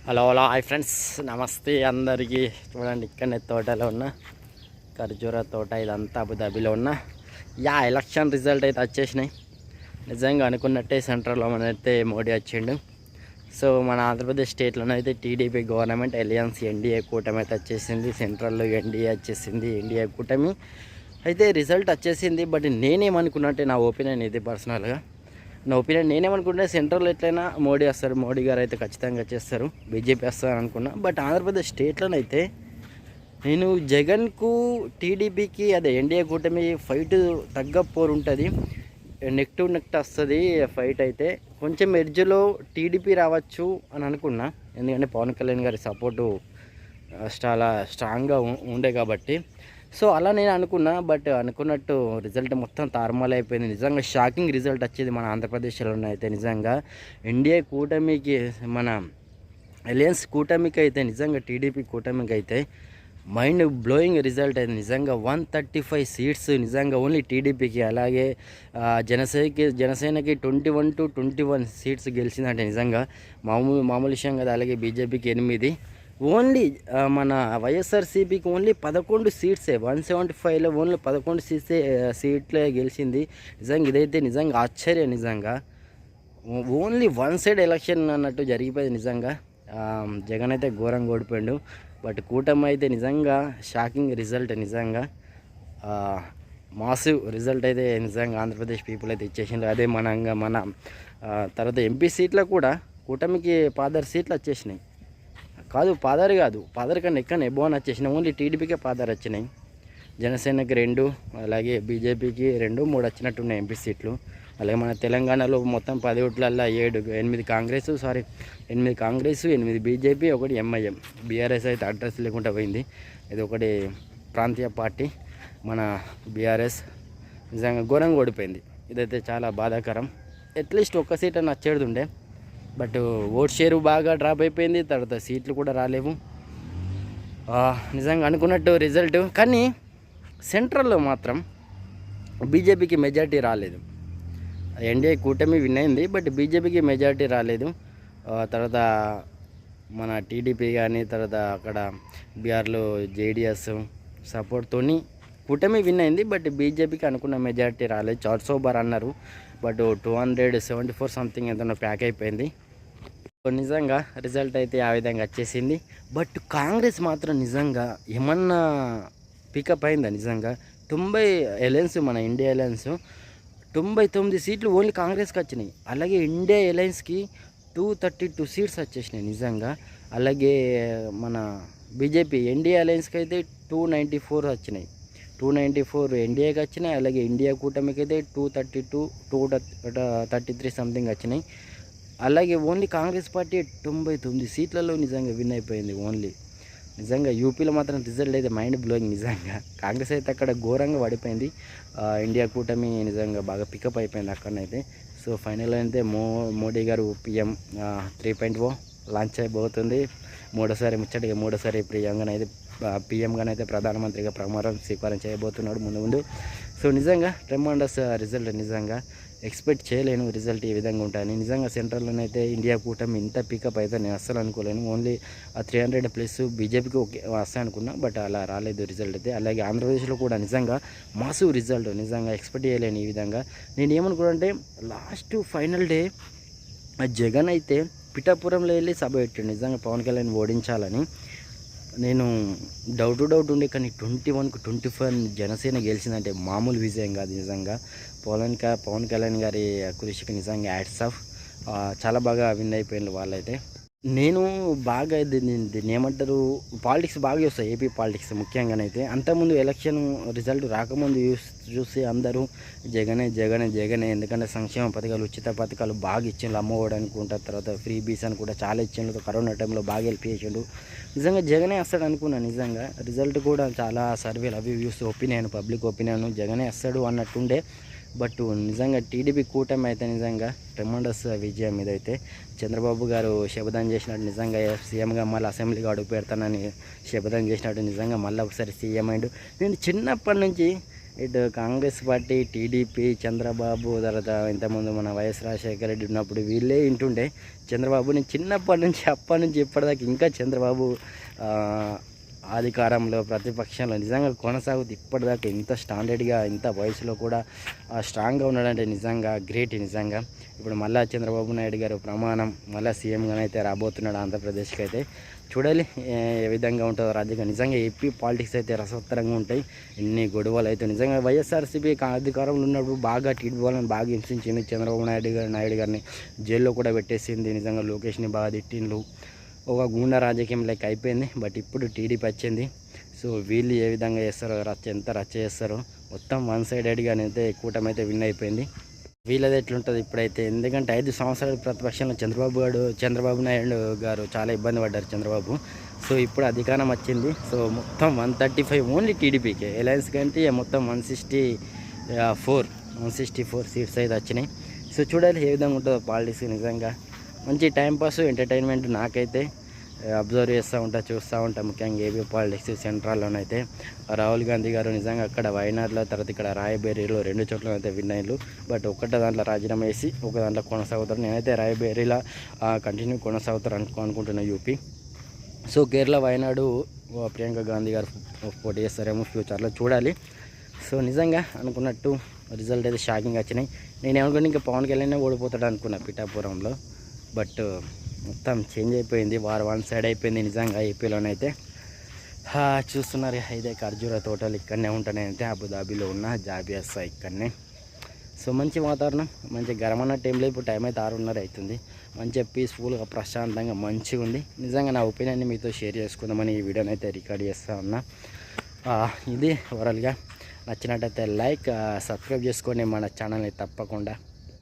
Hello hello hi friends, నమస్తే అందరికీ. చూడండి, ఇక్కడనే తోటలో ఉన్న ఖర్జూర తోట, ఇదంతా అబుదాబిలో ఉన్న ఎలక్షన్ రిజల్ట్ అయితే వచ్చేసినాయి. నిజంగా అనుకున్నట్టే సెంట్రల్లో మనైతే మోడీ వచ్చిండు. సో మన ఆంధ్రప్రదేశ్ స్టేట్లోనైతే టీడీపీ గవర్నమెంట్ అలయన్స్ ఎన్డీఏ కూటమి అయితే వచ్చేసింది. సెంట్రల్లో ఎన్డీఏ వచ్చేసింది, ఎన్డీఏ కూటమి అయితే రిజల్ట్ వచ్చేసింది. బట్ నేనేమనుకున్నట్టే, నా ఒపీనియన్ ఇది పర్సనల్గా, నా ఒపీనియన్ నేనేమనుకుంటే సెంట్రల్ ఎట్లయినా మోడీ వస్తారు, మోడీ గారు అయితే ఖచ్చితంగా చేస్తారు, బీజేపీ వస్తారు అనుకున్నా. బట్ ఆంధ్రప్రదేశ్ స్టేట్లోనైతే నేను జగన్కు టీడీపీకి అదే ఎన్డీఏ కూటమి ఫైట్ తగ్గ పోరు ఉంటుంది, నెక్ టు నెక్ వస్తుంది ఫైట్. అయితే కొంచెం ఎడ్జ్లో టీడీపీ రావచ్చు అని అనుకున్నా, ఎందుకంటే పవన్ కళ్యాణ్ గారి సపోర్టు చాలా స్ట్రాంగ్గా ఉండే కాబట్టి. సో అలా నేను అనుకున్నా. బట్ అనుకున్నట్టు రిజల్ట్ మొత్తం తారుమారు అయిపోయింది. నిజంగా షాకింగ్ రిజల్ట్ వచ్చేది మన ఆంధ్రప్రదేశ్లో అయితే. నిజంగా ఎన్డీఏ కూటమికి, మన అలయన్స్ కూటమికి అయితే, నిజంగా టీడీపీ కూటమికి అయితే మైండ్ బ్లోయింగ్ రిజల్ట్ అయింది. నిజంగా 135 సీట్స్ నిజంగా ఓన్లీ టీడీపీకి. అలాగే జనసేనకి 21 to 21 సీట్స్ గెలిచిందంటే నిజంగా మామూలు విషయం కదా. అలాగే బీజేపీకి 8, ఓన్లీ మన వైఎస్ఆర్సీపీకి ఓన్లీ 11 సీట్సే. 175లో ఓన్లీ 11 సీట్లే గెలిచింది. నిజంగా ఇదైతే నిజంగా ఆశ్చర్యం. నిజంగా ఓన్లీ వన్ సైడ్ ఎలక్షన్ అన్నట్టు జరిగిపోయింది. నిజంగా జగన్ అయితే ఘోరంగా ఓడిపోయాడు. బట్ కూటమి అయితే నిజంగా షాకింగ్ రిజల్ట్, నిజంగా మాసివ్ రిజల్ట్ అయితే నిజంగా ఆంధ్రప్రదేశ్ పీపుల్ అయితే ఇచ్చేసిండ్రు. అదే మన తర్వాత ఎంపీ సీట్లో కూడా కూటమికి 16 సీట్లు వచ్చేసినాయి. పాదర్ కన్నా ఎక్కడ ఎబోన్ వచ్చేసినాయి. ఓన్లీ టీడీపీకే పాదర్ వచ్చినాయి. జనసేనకి 2, అలాగే బీజేపీకి 2, 3 వచ్చినట్టున్నాయి ఎంపీ సీట్లు. అలాగే మన తెలంగాణలో మొత్తం 10 ఓట్లల్లో 8 కాంగ్రెస్, 8 బీజేపీ, 1 ఎంఐఎం. బీఆర్ఎస్ అయితే అడ్రస్ లేకుండా పోయింది. ఇది ఒకటి ప్రాంతీయ పార్టీ మన బీఆర్ఎస్. నిజంగా ఘోరంగా ఓడిపోయింది. ఇదైతే చాలా బాధాకరం. అట్లీస్ట్ ఒక్క సీట్ అని వచ్చేది ఉండే. బట్ ఓట్ షేరు బాగా డ్రాప్ అయిపోయింది. తర్వాత సీట్లు కూడా రాలేవు. నిజంగా అనుకున్నట్టు రిజల్ట్. కానీ సెంట్రల్లో మాత్రం బీజేపీకి మెజారిటీ రాలేదు. ఎన్డీఏ కూటమి విన్ అయింది, బట్ బీజేపీకి మెజారిటీ రాలేదు. తర్వాత మన టీడీపీ కానీ, తర్వాత అక్కడ బీహార్లో జేడీఎస్ సపోర్ట్తోని కూటమి విన్ అయింది. బట్ బీజేపీకి అనుకున్న మెజారిటీ రాలేదు. 400 బార్ అన్నారు, బట్ 274 సంథింగ్ ఎంతనో ప్యాక్ అయిపోయింది. నిజంగా రిజల్ట్ అయితే ఆ విధంగా వచ్చేసింది. బట్ కాంగ్రెస్ మాత్రం నిజంగా ఏమన్నా పికప్ అయిందా? నిజంగా 90 అలయన్స్, మన ఇండియా అలయన్స్ 99 సీట్లు ఓన్లీ కాంగ్రెస్కి వచ్చినాయి. అలాగే ఇండియా అలయన్స్కి 232 సీట్స్ వచ్చేసినాయి నిజంగా. అలాగే మన బీజేపీ ఎన్డీఏ అలయన్స్కి అయితే 294 వచ్చినాయి. 294 ఎన్డీఏకి వచ్చినాయి. అలాగే ఇండియా కూటమికి అయితే 233 సంథింగ్ వచ్చినాయి. అలాగే ఓన్లీ కాంగ్రెస్ పార్టీ 99 సీట్లలో నిజంగా విన్ అయిపోయింది ఓన్లీ. నిజంగా యూపీలో మాత్రం రిజల్ట్ అయితే మైండ్ బ్లోయింగ్. నిజంగా కాంగ్రెస్ అయితే అక్కడ ఘోరంగా పడిపోయింది. ఇండియా కూటమి నిజంగా బాగా పికప్ అయిపోయింది అక్కడనైతే. సో ఫైనల్ అయితే మోడీ గారు పిఎం 3.0 లాంచ్ అయిపోతుంది. మూడోసారి పిఎంగానైతే ప్రధానమంత్రిగా ప్రమాణం స్వీకారం చేయబోతున్నాడు ముందు. సో నిజంగా ట్రెమండస్ రిజల్ట్. నిజంగా ఎక్స్పెక్ట్ చేయలేను రిజల్ట్ ఈ విధంగా ఉంటాయని. నిజంగా సెంట్రల్లోనైతే ఇండియా కూటమి ఇంత పికప్ అయితే నేను అస్సలు అనుకోలేను. ఓన్లీ 300+ బీజేపీకి వస్తాయి అనుకున్నా, బట్ అలా రాలేదు రిజల్ట్ అయితే. అలాగే ఆంధ్రప్రదేశ్లో కూడా నిజంగా మాసివ్ రిజల్ట్. నిజంగా ఎక్స్పెక్ట్ చేయలేను ఈ విధంగా. నేను ఏమనుకున్నానంటే లాస్ట్ ఫైనల్ డే జగన్ అయితే పిఠాపురంలో వెళ్ళి సభ పెట్టాడు నిజంగా పవన్ కళ్యాణ్ ఓడించాలని. నేను డౌట్ ఉండే, కానీ 21కు 25 జనసేన గెలిచిందంటే మామూలు విజయం కాదు. నిజంగా పవన్ కళ్యాణ్ గారి కృషికి నిజంగా హ్యాట్స్ ఆఫ్. చాలా బాగా విన్ అయిపోయింది వాళ్ళైతే. నేను బాగా దీన్ని ఏమంటారు, పాలిటిక్స్ బాగా చూస్తాను, ఏపీ పాలిటిక్స్ ముఖ్యంగానైతే. అంతకుముందు ఎలక్షన్ రిజల్ట్ రాకముందు చూసి అందరూ జగనే, ఎందుకంటే సంక్షేమ పథకాలు, ఉచిత పథకాలు బాగా ఇచ్చిండు. అమ్మఒడి అనుకుంటారు, తర్వాత ఫ్రీ బీస్ అని కూడా చాలా ఇచ్చిండు. కరోనా టైంలో బాగా హెల్ప్ చేసిండు. నిజంగా జగనే వస్తాడు అనుకున్నాను. నిజంగా రిజల్ట్ కూడా చాలా సర్వేలు అవి చూస్తే పబ్లిక్ ఒపీనియన్ జగనే వస్తాడు అన్నట్టుండే. బట్ నిజంగా టీడీపీ కూటమి అయితే నిజంగా ట్రెమండస్ విజయం ఇదైతే. చంద్రబాబు గారు శపథం చేసినట్టు నిజంగా సీఎంగా మళ్ళీ అసెంబ్లీగా అడుగు పెడతానని శపథం చేసినట్టు నిజంగా మళ్ళీ ఒకసారి సీఎం అయ్యాడు. నేను చిన్నప్పటి నుంచి ఇటు కాంగ్రెస్ పార్టీ, టీడీపీ, చంద్రబాబు, తర్వాత ఇంతకుముందు మన వైఎస్ రాజశేఖర రెడ్డి ఉన్నప్పుడు వీళ్ళే వింటుండే చంద్రబాబుని చిన్నప్పటి నుంచి అప్పటి నుంచి ఇప్పటిదాకా ఇంకా చంద్రబాబు అధికారంలో ప్రతిపక్షంలో నిజంగా కొనసాగుతూ ఇప్పటిదాకా ఇంత స్టాండర్డ్గా ఇంత వయసులో కూడా స్ట్రాంగ్గా ఉన్నాడంటే నిజంగా గ్రేట్. నిజంగా ఇప్పుడు మళ్ళీ చంద్రబాబు నాయుడు గారు ప్రమాణం మళ్ళీ సీఎంగానైతే రాబోతున్నాడు ఆంధ్రప్రదేశ్కి అయితే. చూడాలి ఏ విధంగా ఉంటుందో రాజకీయం. నిజంగా ఏపీ పాలిటిక్స్ అయితే రసవత్తరంగా ఉంటాయి. ఎన్ని గొడవలు అయితే నిజంగా వైఎస్ఆర్సీపీ అధికారంలో ఉన్నప్పుడు బాగా టీడీపీ వాళ్ళని బాగా హింసించింది. చంద్రబాబు నాయుడు గారిని జైల్లో కూడా పెట్టేసింది. నిజంగా లోకేష్ని బాగా తిట్టిండ్రు. ఒక గూండా రాజకీయం లెక్క అయిపోయింది. బట్ ఇప్పుడు టీడీపీ వచ్చింది. సో వీళ్ళు ఏ విధంగా చేస్తారో ఎంత రచ్చ చేస్తారో మొత్తం వన్ సైడెడ్గా అయితే కూటమి అయితే విన్ అయిపోయింది. వీళ్ళది ఎట్లుంటుంది ఇప్పుడైతే, ఎందుకంటే 5 సంవత్సరాల ప్రతిపక్షంలో చంద్రబాబు నాయుడు గారు చాలా ఇబ్బంది పడ్డారు చంద్రబాబు. సో ఇప్పుడు అధికారం వచ్చింది. సో మొత్తం 135 ఓన్లీ టీడీపీకే. అలయన్స్ కంటే మొత్తం 164 సీట్స్ అయితే వచ్చినాయి. సో చూడాలి ఏ విధంగా ఉంటుందో పాలిటిక్స్. నిజంగా మంచి టైంపాస్ ఎంటర్టైన్మెంట్ నాకైతే అబ్జర్వ్ చూస్తూ ఉంటా. ముఖ్యంగా ఏపీ పాలిటిక్స్ సెంట్రల్లోనైతే రాహుల్ గాంధీ గారు నిజంగా అక్కడ వయనాడ్లో, తర్వాత ఇక్కడ రాయబేరీలో 2 చోట్ల అయితే విన్ అయ్యారు. బట్ ఒక్కటే దాంట్లో రాజీనామా వేసి ఒక దాంట్లో కొనసాగుతారు. నేనైతే రాయబేరీలో కంటిన్యూ కొనసాగుతారు అనుకుంటున్నా యూపీ. సో కేరళ, వయనాడు ప్రియాంక గాంధీ గారు పోటీ చేస్తారేమో ఫ్యూచర్లో, చూడాలి. సో నిజంగా అనుకున్నట్టు రిజల్ట్ అయితే షాకింగ్ వచ్చినాయి. నేను ఏమనుకున్నా ఇంకా పవన్ కళ్యాణ్ ఓడిపోతాడు అనుకున్నా పిఠాపురంలో. బట్ మొత్తం చేంజ్ అయిపోయింది. వన్ సైడ్ అయిపోయింది నిజంగా ఏపీలోనైతే. చూస్తున్నారు ఇదే ఖర్జూర తోటలు ఇక్కడనే ఉంటానైతే అబుదాబీలో ఉన్న జాబియాస్ ఇక్కడనే. సో మంచి వాతావరణం, మంచి గరమన్న టైంలో ఇప్పుడు టైం అయితే 6:30 అవుతుంది. మంచిగా పీస్ఫుల్గా ప్రశాంతంగా మంచిగా ఉంది. నిజంగా నా ఒపీనియన్ని మీతో షేర్ చేసుకుందామని ఈ వీడియోని అయితే రికార్డ్ చేస్తూ ఉన్నా. ఇది ఓవరాల్గా నచ్చినట్టయితే లైక్, సబ్స్క్రైబ్ చేసుకోండి మన ఛానల్ని తప్పకుండా.